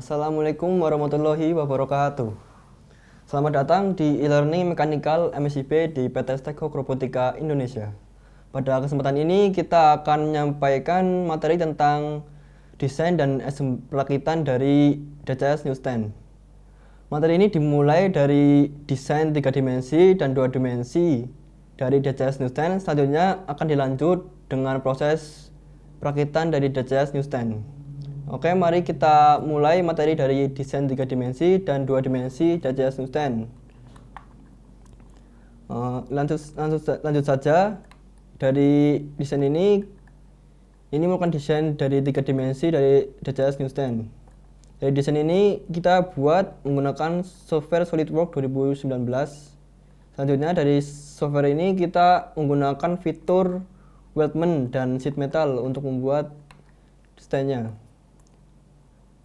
Assalamualaikum warahmatullahi wabarakatuh. Selamat datang di e-learning mechanical MSIP di PT Stekhook Robotika Indonesia. Pada kesempatan ini kita akan menyampaikan materi tentang desain dan perakitan dari DCS Newsstand. Materi ini dimulai dari desain 3 dimensi dan 2 dimensi dari DCS Newsstand. Selanjutnya akan dilanjut dengan proses perakitan dari DCS Newsstand. Oke, mari kita mulai materi dari desain 3 dimensi dan 2 dimensi DCS Newsstand. Lanjut saja. Dari desain ini merupakan desain dari 3 dimensi dari DCS Newsstand. Dari desain ini kita buat menggunakan software SolidWorks 2019. Selanjutnya dari software ini kita menggunakan fitur weldment dan sheet metal untuk membuat desainnya.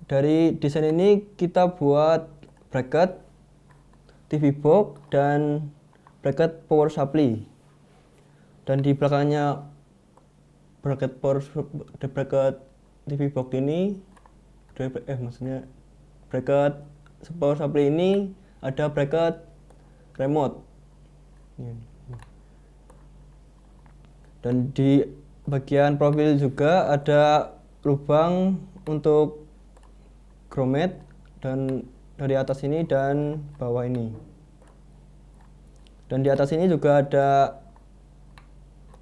Dari desain ini kita buat bracket, TV box, dan bracket power supply. Dan di belakangnya bracket TV box ini, bracket power supply ini ada bracket remote. Dan di bagian profil juga ada lubang untuk grommet dan dari atas ini dan bawah ini. Dan di atas ini juga ada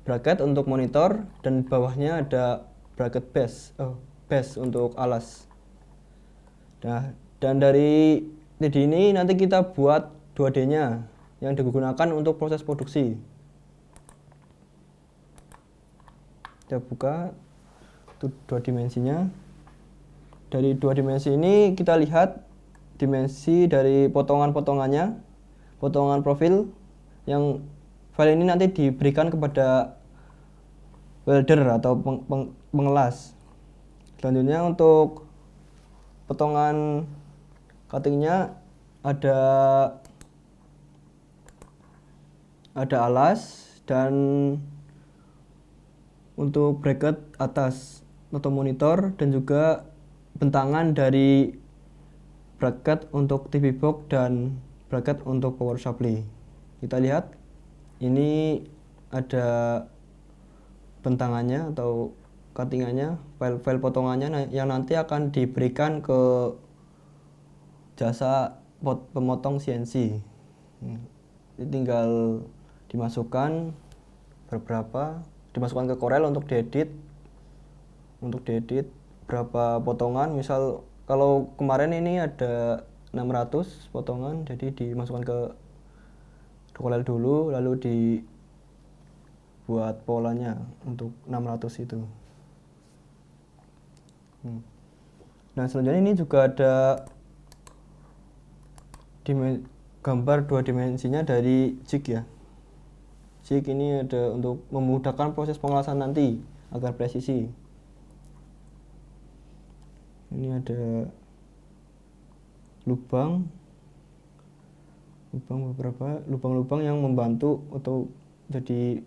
bracket untuk monitor dan bawahnya ada bracket base untuk alas. Nah, dan dari 3D ini nanti kita buat 2D-nya yang digunakan untuk proses produksi. Kita buka itu 2 dimensinya. Dari 2 dimensi ini kita lihat dimensi dari potongan-potongannya, potongan profil yang file ini nanti diberikan kepada welder atau pengelas. Selanjutnya untuk potongan cuttingnya ada alas, dan untuk bracket atas atau monitor, dan juga bentangan dari bracket untuk TV box dan bracket untuk power supply. Kita lihat ini ada bentangannya atau cuttingannya, file potongannya yang nanti akan diberikan ke jasa pemotong CNC. Ini tinggal dimasukkan dimasukkan ke Corel untuk diedit berapa potongan. Misal kalau kemarin ini ada 600 potongan, jadi dimasukkan ke Corel dulu, lalu dibuat polanya untuk 600 itu. Nah, selanjutnya ini juga ada gambar 2 dimensinya dari jig ya. Jig ini ada untuk memudahkan proses pengelasan nanti agar presisi. Ini ada beberapa lubang yang membantu atau jadi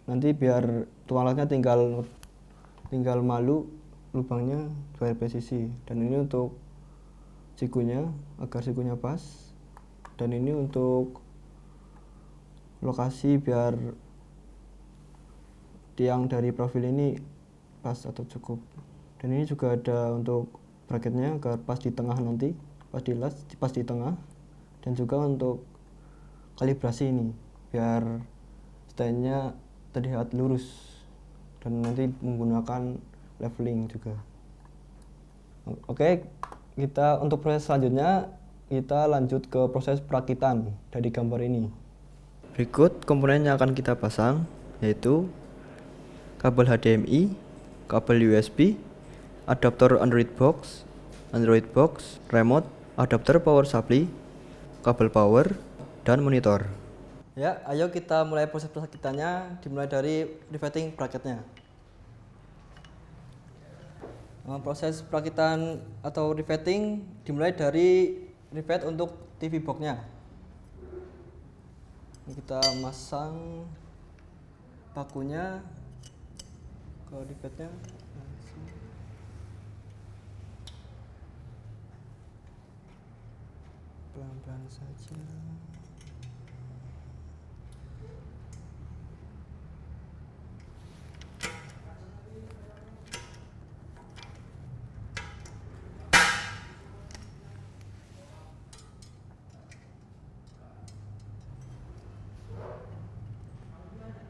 nanti biar tukang lasnya tinggal malu lubangnya biar presisi. Dan ini untuk sikunya agar sikunya pas, dan ini untuk lokasi biar tiang dari profil ini pas atau cukup. Dan ini juga ada untuk bracketnya agar pas di tengah nanti, pas di tengah, dan juga untuk kalibrasi ini biar standnya terlihat lurus, dan nanti menggunakan leveling juga. Oke, kita untuk proses selanjutnya kita lanjut ke proses perakitan dari gambar ini. Berikut komponen yang akan kita pasang, yaitu kabel HDMI, kabel USB, adaptor Android box, remote, adapter power supply, kabel power, dan monitor. Ya, ayo kita mulai proses perakitannya, dimulai dari riveting bracketnya. Proses perakitan atau riveting dimulai dari rivet untuk TV box-nya. Kita masang pakunya ke rivetnya. pelan-pelan saja.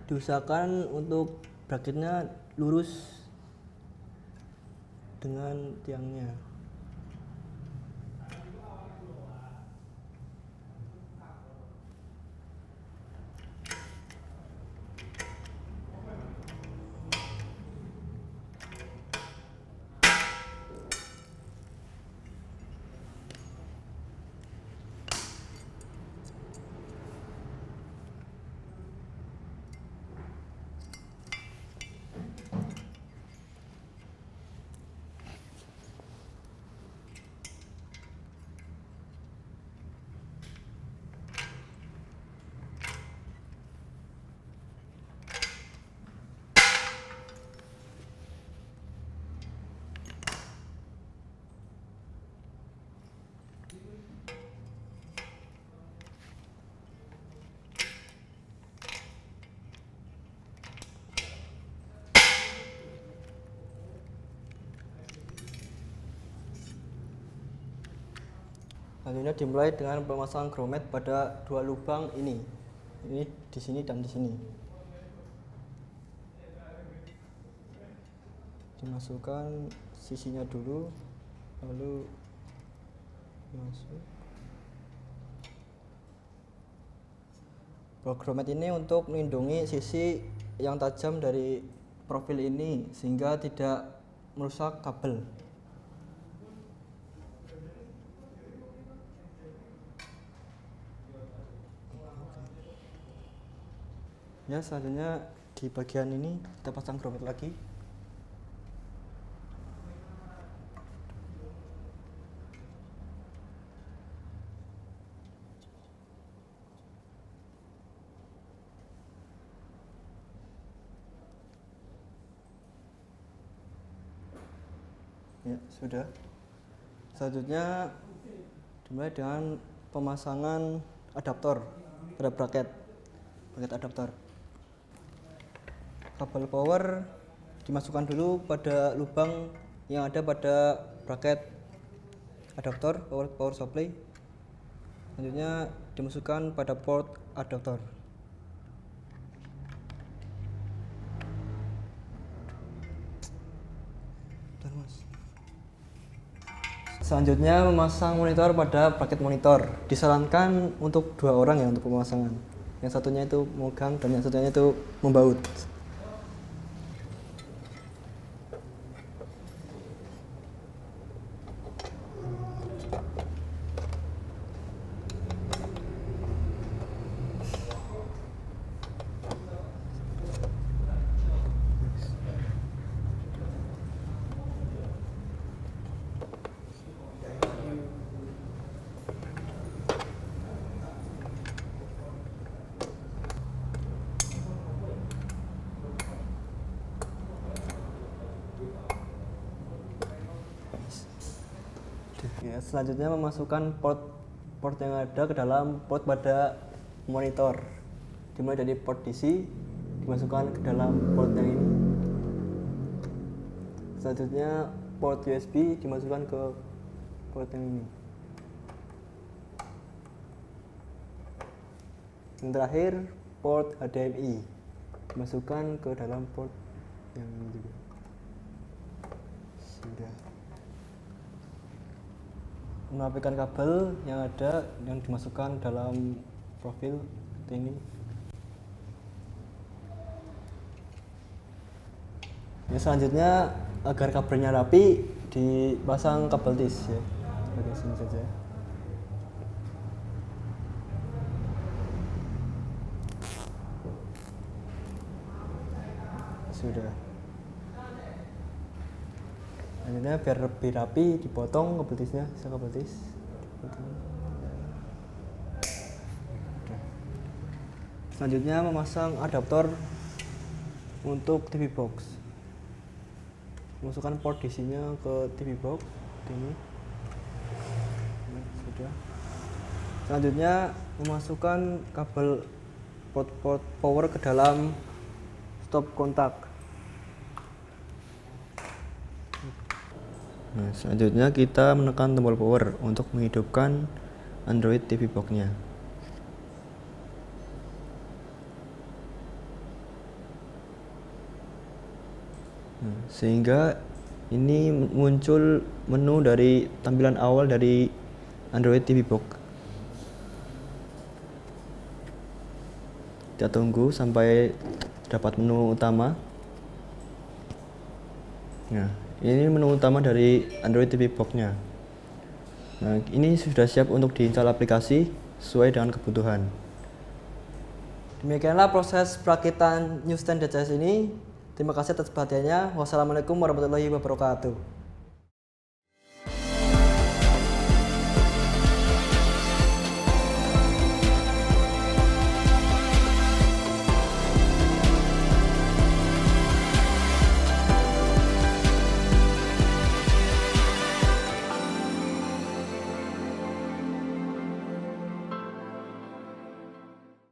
Diusahakan untuk bracketnya lurus dengan tiangnya. Selanjutnya dimulai dengan pemasangan grommet pada dua lubang ini di sini dan di sini. Dimasukkan sisinya dulu, lalu masuk. Grommet ini untuk melindungi sisi yang tajam dari profil ini sehingga tidak merusak kabel. Ya, selanjutnya di bagian ini kita pasang grommet lagi. Ya, sudah. Selanjutnya dimulai dengan pemasangan adaptor pada bracket adaptor. Kabel power dimasukkan dulu pada lubang yang ada pada bracket adaptor power supply. Selanjutnya dimasukkan pada port adaptor. Selanjutnya memasang monitor pada bracket monitor. Disarankan untuk 2 orang ya untuk pemasangan. Yang satunya itu memegang dan yang satunya itu membaut. Ya, selanjutnya memasukkan port yang ada ke dalam port pada monitor. Dimulai dari port DC dimasukkan ke dalam port yang ini. Selanjutnya port USB dimasukkan ke port yang ini. Yang terakhir port HDMI dimasukkan ke dalam port yang ini juga. Sudah. Merapikan kabel yang ada yang dimasukkan dalam profil ini. Ya, selanjutnya agar kabelnya rapi dipasang kabel tis ya. Pakai sini saja. Sudah. Selanjutnya biar lebih rapi dipotong kabel tisnya, kabel tis. Selanjutnya memasang adaptor untuk TV box. Masukkan port DC-nya ke TV box ini. Nah, sudah. Selanjutnya memasukkan kabel port power ke dalam stop kontak. Nah, selanjutnya kita menekan tombol power untuk menghidupkan Android TV Box-nya. Nah, sehingga ini muncul menu dari tampilan awal dari Android TV Box. Kita tunggu sampai dapat menu utama. Nah, ini menu utama dari Android TV Box-nya. Nah, ini sudah siap untuk diinstal aplikasi sesuai dengan kebutuhan. Demikianlah proses perakitan newsstand DCS ini. Terima kasih atas perhatiannya. Wassalamualaikum warahmatullahi wabarakatuh.